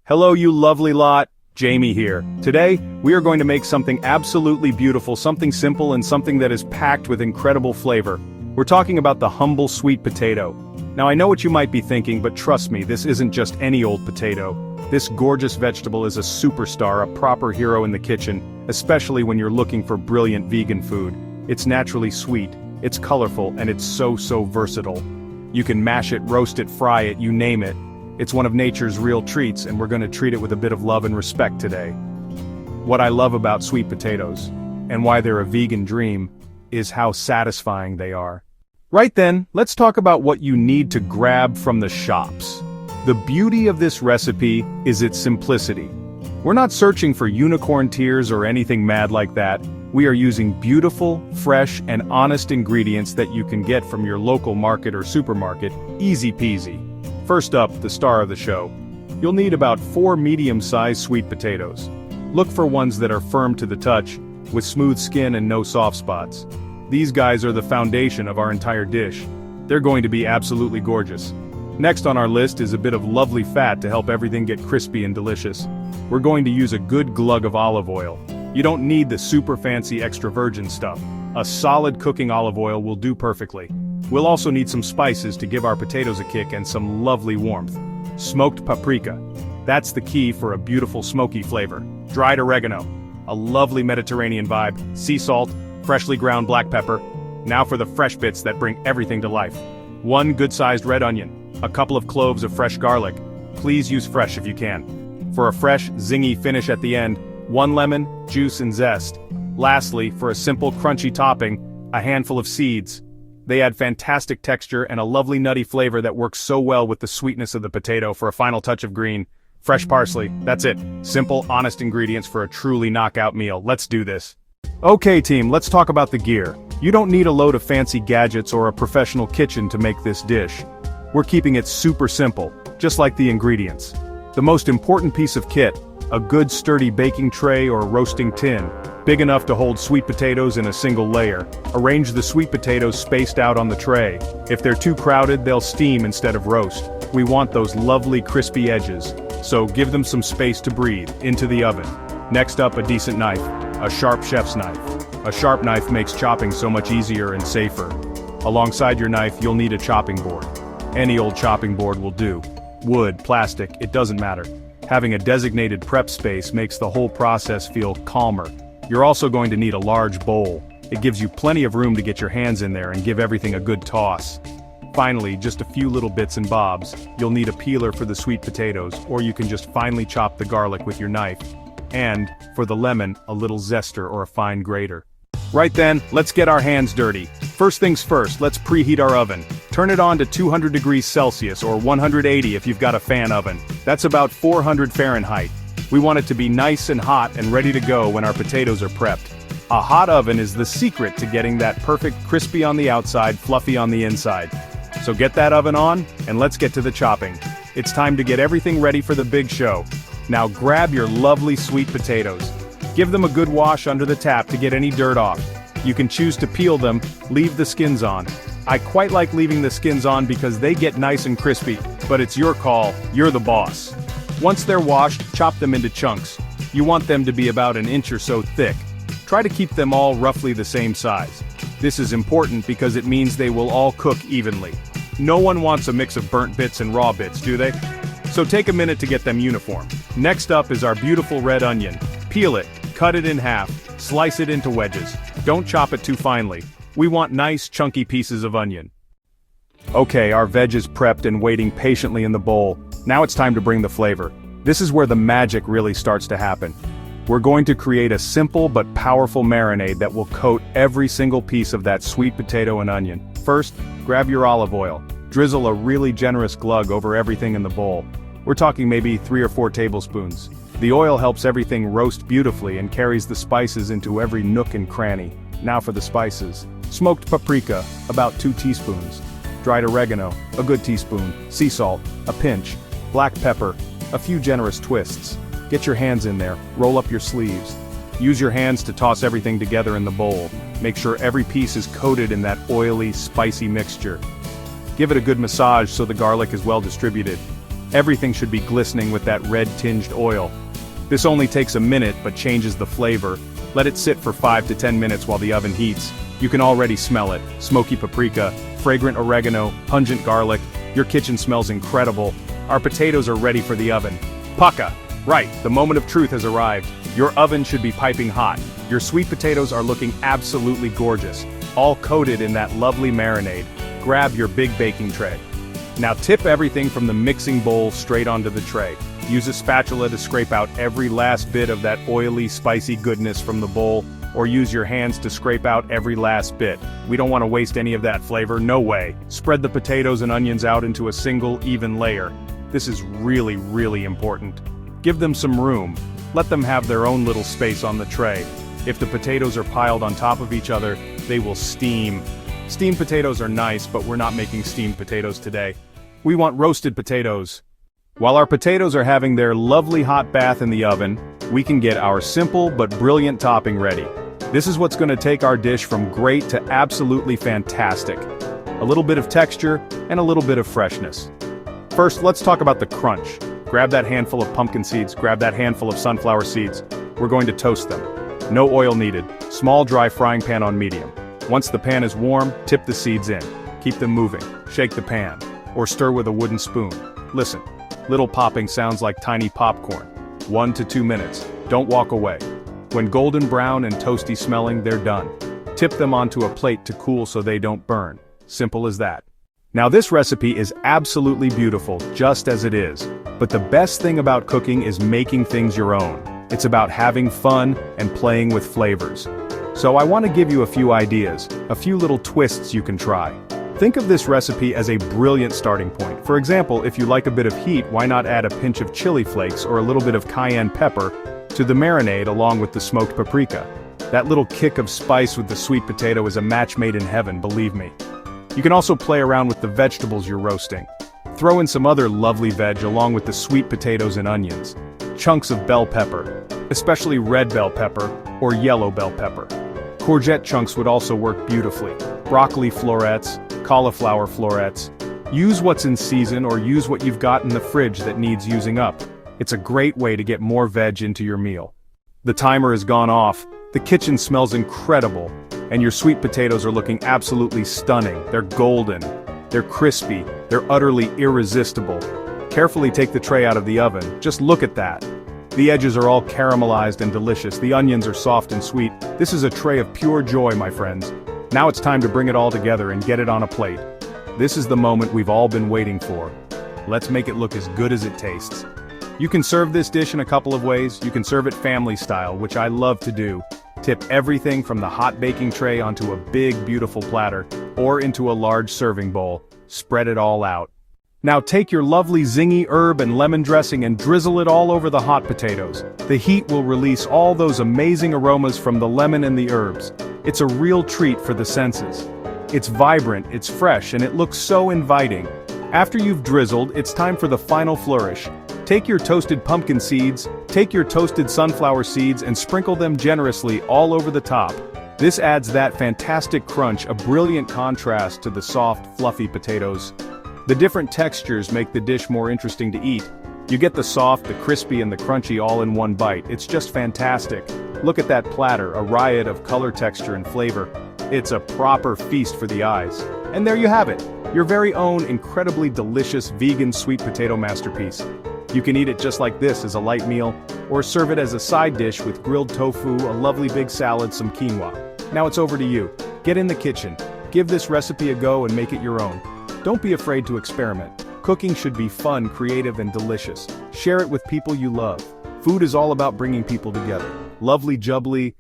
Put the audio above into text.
Hello you lovely lot, Jamie here. Today, we are going to make something absolutely beautiful, something simple and something that is packed with incredible flavor. We're talking about the humble sweet potato. Now I know what you might be thinking, but trust me, this isn't just any old potato. This gorgeous vegetable is a superstar, a proper hero in the kitchen, especially when you're looking for brilliant vegan food. It's naturally sweet, it's colorful, and it's so versatile. You can mash it, roast it, fry it, you name it. It's one of nature's real treats, and we're going to treat it with a bit of love and respect today. What I love about sweet potatoes, and why they're a vegan dream, is how satisfying they are. Right then, let's talk about what you need to grab from the shops. The beauty of this recipe is its simplicity. We're not searching for unicorn tears or anything mad like that. We are using beautiful, fresh, and honest ingredients that you can get from your local market or supermarket, easy peasy. First up, the star of the show. You'll need about 4 medium-sized sweet potatoes. Look for ones that are firm to the touch, with smooth skin and no soft spots. These guys are the foundation of our entire dish. They're going to be absolutely gorgeous. Next on our list is a bit of lovely fat to help everything get crispy and delicious. We're going to use a good glug of olive oil. You don't need the super fancy extra virgin stuff. A solid cooking olive oil will do perfectly. We'll also need some spices to give our potatoes a kick and some lovely warmth. Smoked paprika. That's the key for a beautiful smoky flavor. Dried oregano. A lovely Mediterranean vibe. Sea salt. Freshly ground black pepper. Now for the fresh bits that bring everything to life. 1 good-sized red onion. A couple of cloves of fresh garlic. Please use fresh if you can. For a fresh, zingy finish at the end, 1 lemon, juice and zest. Lastly, for a simple crunchy topping, a handful of seeds. They add fantastic texture and a lovely nutty flavor that works so well with the sweetness of the potato. For a final touch of green, fresh parsley. That's it. Simple, honest ingredients for a truly knockout meal. Let's do this. Okay team, let's talk about the gear. You don't need a load of fancy gadgets or a professional kitchen to make this dish. We're keeping it super simple, just like the ingredients. The most important piece of kit, a good sturdy baking tray or roasting tin, big enough to hold sweet potatoes in a single layer. Arrange the sweet potatoes spaced out on the tray. If they're too crowded, they'll steam instead of roast. We want those lovely crispy edges, so give them some space to breathe. Into the oven. Next up, a decent knife, a sharp chef's knife. A sharp knife makes chopping so much easier and safer. Alongside your knife, you'll need a chopping board. Any old chopping board will do. Wood, plastic, it doesn't matter. Having a designated prep space makes the whole process feel calmer. You're also going to need a large bowl. It gives you plenty of room to get your hands in there and give everything a good toss. Finally, just a few little bits and bobs. You'll need a peeler for the sweet potatoes, or you can just finely chop the garlic with your knife. And, for the lemon, a little zester or a fine grater. Right then, let's get our hands dirty. First things first, let's preheat our oven. Turn it on to 200 degrees Celsius or 180 if you've got a fan oven. That's about 400 Fahrenheit. We want it to be nice and hot and ready to go when our potatoes are prepped. A hot oven is the secret to getting that perfect crispy on the outside, fluffy on the inside. So get that oven on, and let's get to the chopping. It's time to get everything ready for the big show. Now grab your lovely sweet potatoes. Give them a good wash under the tap to get any dirt off. You can choose to peel them, leave the skins on. I quite like leaving the skins on because they get nice and crispy, but it's your call, you're the boss. Once they're washed, chop them into chunks. You want them to be about 1 inch or so thick. Try to keep them all roughly the same size. This is important because it means they will all cook evenly. No one wants a mix of burnt bits and raw bits, do they? So take a minute to get them uniform. Next up is our beautiful red onion. Peel it, cut it in half, slice it into wedges. Don't chop it too finely. We want nice, chunky pieces of onion. Okay, our veg is prepped and waiting patiently in the bowl. Now it's time to bring the flavor. This is where the magic really starts to happen. We're going to create a simple but powerful marinade that will coat every single piece of that sweet potato and onion. First, grab your olive oil. Drizzle a really generous glug over everything in the bowl. We're talking maybe 3 or 4 tablespoons. The oil helps everything roast beautifully and carries the spices into every nook and cranny. Now for the spices. Smoked paprika, about 2 teaspoons. Dried oregano, a good teaspoon. Sea salt, a pinch. Black pepper, a few generous twists. Get your hands in there, roll up your sleeves. Use your hands to toss everything together in the bowl. Make sure every piece is coated in that oily, spicy mixture. Give it a good massage so the garlic is well distributed. Everything should be glistening with that red-tinged oil. This only takes a minute but changes the flavor. Let it sit for 5 to 10 minutes while the oven heats. You can already smell it. Smoky paprika, fragrant oregano, pungent garlic. Your kitchen smells incredible. Our potatoes are ready for the oven. Paka! Right, the moment of truth has arrived. Your oven should be piping hot. Your sweet potatoes are looking absolutely gorgeous, all coated in that lovely marinade. Grab your big baking tray. Now tip everything from the mixing bowl straight onto the tray. Use a spatula to scrape out every last bit of that oily, spicy goodness from the bowl, or use your hands to scrape out every last bit. We don't want to waste any of that flavor, no way. Spread the potatoes and onions out into a single, even layer. This is really, really important. Give them some room. Let them have their own little space on the tray. If the potatoes are piled on top of each other, they will steam. Steamed potatoes are nice, but we're not making steamed potatoes today. We want roasted potatoes. While our potatoes are having their lovely hot bath in the oven, we can get our simple but brilliant topping ready. This is what's going to take our dish from great to absolutely fantastic. A little bit of texture and a little bit of freshness. First, let's talk about the crunch. Grab that handful of pumpkin seeds, grab that handful of sunflower seeds. We're going to toast them. No oil needed. Small dry frying pan on medium. Once the pan is warm, tip the seeds in. Keep them moving. Shake the pan. Or stir with a wooden spoon. Listen. Little popping sounds like tiny popcorn. 1 to 2 minutes. Don't walk away. When golden brown and toasty smelling, they're done. Tip them onto a plate to cool so they don't burn. Simple as that. Now this recipe is absolutely beautiful, just as it is. But the best thing about cooking is making things your own. It's about having fun and playing with flavors. So I want to give you a few ideas, a few little twists you can try. Think of this recipe as a brilliant starting point. For example, if you like a bit of heat, why not add a pinch of chili flakes or a little bit of cayenne pepper to the marinade along with the smoked paprika. That little kick of spice with the sweet potato is a match made in heaven, believe me. You can also play around with the vegetables you're roasting. Throw in some other lovely veg along with the sweet potatoes and onions. Chunks of bell pepper, especially red bell pepper or yellow bell pepper. Courgette chunks would also work beautifully. Broccoli florets, cauliflower florets. Use what's in season or use what you've got in the fridge that needs using up. It's a great way to get more veg into your meal. The timer has gone off, the kitchen smells incredible, and your sweet potatoes are looking absolutely stunning. They're golden, they're crispy, they're utterly irresistible. Carefully take the tray out of the oven, just look at that. The edges are all caramelized and delicious, the onions are soft and sweet. This is a tray of pure joy, my friends. Now it's time to bring it all together and get it on a plate. This is the moment we've all been waiting for. Let's make it look as good as it tastes. You can serve this dish in a couple of ways. You can serve it family style, which I love to do. Tip everything from the hot baking tray onto a big, beautiful platter, or into a large serving bowl. Spread it all out. Now take your lovely zingy herb and lemon dressing and drizzle it all over the hot potatoes. The heat will release all those amazing aromas from the lemon and the herbs. It's a real treat for the senses. It's vibrant, it's fresh, and it looks so inviting. After you've drizzled, it's time for the final flourish. Take your toasted pumpkin seeds, take your toasted sunflower seeds and sprinkle them generously all over the top. This adds that fantastic crunch, a brilliant contrast to the soft, fluffy potatoes. The different textures make the dish more interesting to eat. You get the soft, the crispy, and the crunchy all in one bite. It's just fantastic. Look at that platter, a riot of color, texture, and flavor. It's a proper feast for the eyes. And there you have it, your very own incredibly delicious vegan sweet potato masterpiece. You can eat it just like this as a light meal, or serve it as a side dish with grilled tofu, a lovely big salad, some quinoa. Now it's over to you. Get in the kitchen. Give this recipe a go and make it your own. Don't be afraid to experiment. Cooking should be fun, creative, and delicious. Share it with people you love. Food is all about bringing people together. Lovely jubbly,